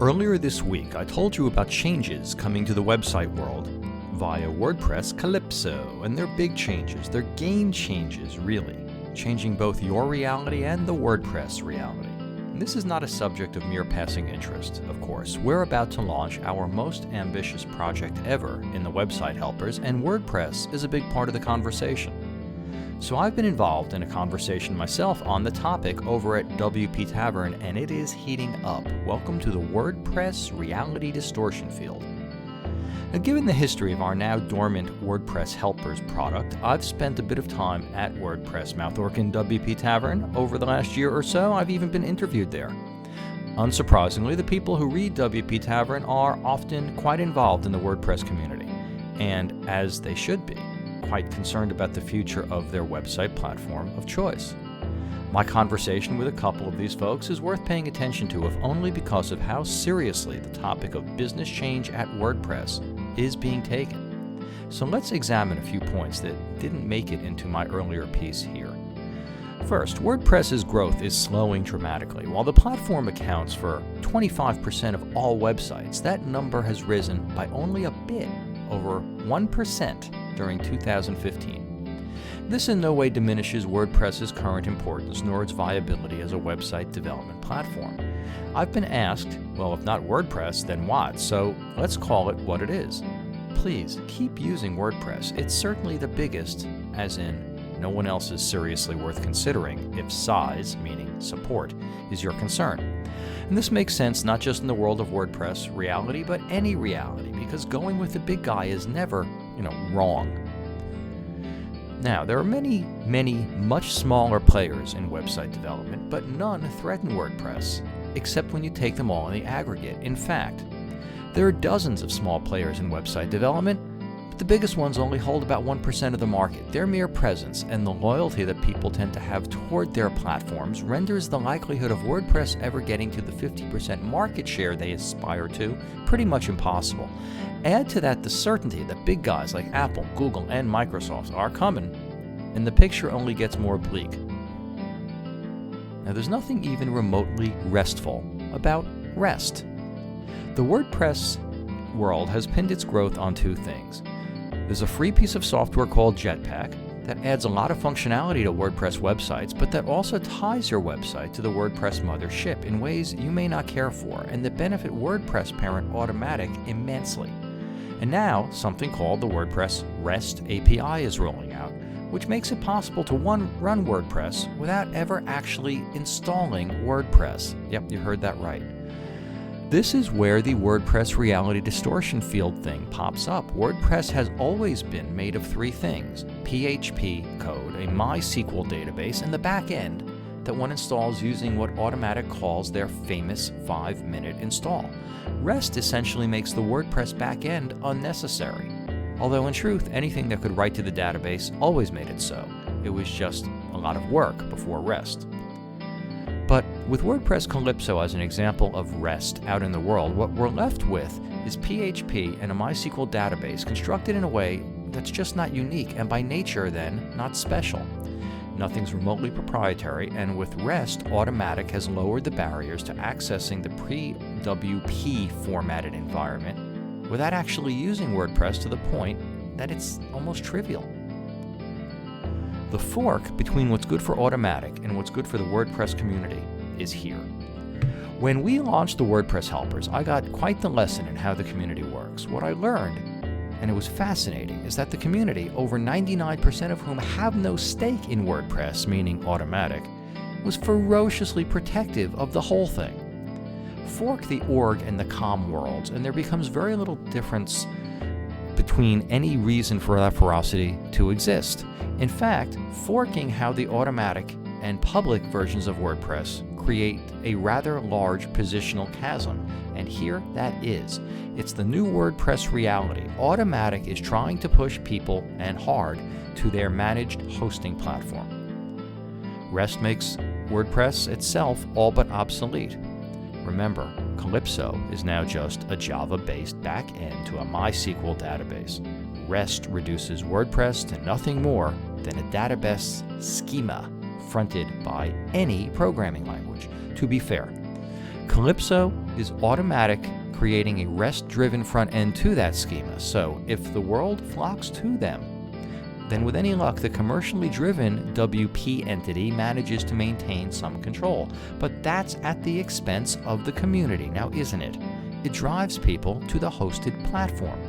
Earlier this week, I told you about changes coming to the website world via WordPress Calypso, and they're big changes. They're game changes, really, changing both your reality and the WordPress reality. And this is not a subject of mere passing interest, of course. We're about to launch our most ambitious project ever in the website helpers, and WordPress is a big part of the conversation. So I've been involved in a conversation myself on the topic over at WP Tavern, and it is heating up. Welcome to the WordPress Reality Distortion field. Now, given the history of our now dormant WordPress Helpers product, I've spent a bit of time at WordPress Mouthwork in WP Tavern over the last year or so. I've even been interviewed there. Unsurprisingly, the people who read WP Tavern are often quite involved in the WordPress community, and as they should be, quite concerned about the future of their website platform of choice. My conversation with a couple of these folks is worth paying attention to, if only because of how seriously the topic of business change at WordPress is being taken. So let's examine a few points that didn't make it into my earlier piece here. First, WordPress's growth is slowing dramatically. While the platform accounts for 25% of all websites, that number has risen by only a bit, over 1%. During 2015. This in no way diminishes WordPress's current importance nor its viability as a website development platform. I've been asked, well, if not WordPress, then what? So let's call it what it is. Please keep using WordPress. It's certainly the biggest, as in no one else is seriously worth considering if size, meaning support, is your concern. And this makes sense not just in the world of WordPress reality, but any reality, because going with the big guy is never wrong. Now, there are many much smaller players in website development, but none threaten WordPress, except when you take them all in the aggregate. In fact, there are dozens of small players in website development, but the biggest ones only hold about 1% of the market. Their mere presence and the loyalty that people tend to have toward their platforms renders the likelihood of WordPress ever getting to the 50% market share they aspire to pretty much impossible. Add to that the certainty that big guys like Apple, Google, and Microsoft are coming, and the picture only gets more bleak. Now, there's nothing even remotely restful about rest. The WordPress world has pinned its growth on two things. There's a free piece of software called Jetpack that adds a lot of functionality to WordPress websites, but that also ties your website to the WordPress mothership in ways you may not care for, and that benefit WordPress parent Automatic immensely. And now, something called the WordPress REST API is rolling out, which makes it possible to run WordPress without ever actually installing WordPress. Yep, you heard that right. This is where the WordPress Reality Distortion field thing pops up. WordPress has always been made of three things: PHP code, a MySQL database, and the back end that one installs using what Automatic calls their famous 5-minute install. REST essentially makes the WordPress backend unnecessary. Although in truth, anything that could write to the database always made it so. It was just a lot of work before REST. But with WordPress Calypso as an example of REST out in the world, what we're left with is PHP and a MySQL database constructed in a way that's just not unique, and by nature then, not special. Nothing's remotely proprietary, and with REST, Automatic has lowered the barriers to accessing the pre-WP formatted environment without actually using WordPress to the point that it's almost trivial. The fork between what's good for Automatic and what's good for the WordPress community is here. When we launched the WordPress Helpers, I got quite the lesson in how the community works. What I learned, and it was fascinating, is that the community, over 99% of whom have no stake in WordPress, meaning Automatic, was ferociously protective of the whole thing. Fork the org and the com worlds, and there becomes very little difference between any reason for that ferocity to exist. In fact, forking how the Automatic and public versions of WordPress create a rather large positional chasm, and here that is. It's the new WordPress reality. Automatic is trying to push people, and hard, to their managed hosting platform. REST makes WordPress itself all but obsolete. Remember, Calypso is now just a Java-based backend to a MySQL database. REST reduces WordPress to nothing more than a database schema fronted by any programming language. To be fair, Calypso is automatic, creating a REST-driven front end to that schema. So if the world flocks to them, then with any luck, the commercially driven WP entity manages to maintain some control. But that's at the expense of the community, now isn't it? It drives people to the hosted platform.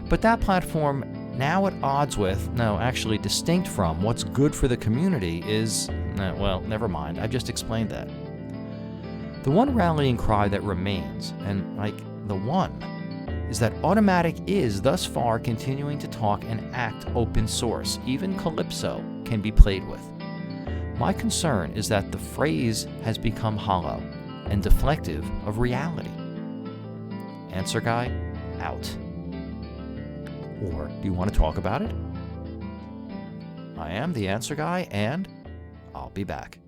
But that platform, now at odds with, no, actually distinct from, what's good for the community is, well, never mind, I've just explained that. The one rallying cry that remains, and like the one, is that Automatic is thus far continuing to talk and act open source. Even Calypso can be played with. My concern is that the phrase has become hollow and deflective of reality. Answer guy, out. Or do you want to talk about it? I am the answer guy, and I'll be back.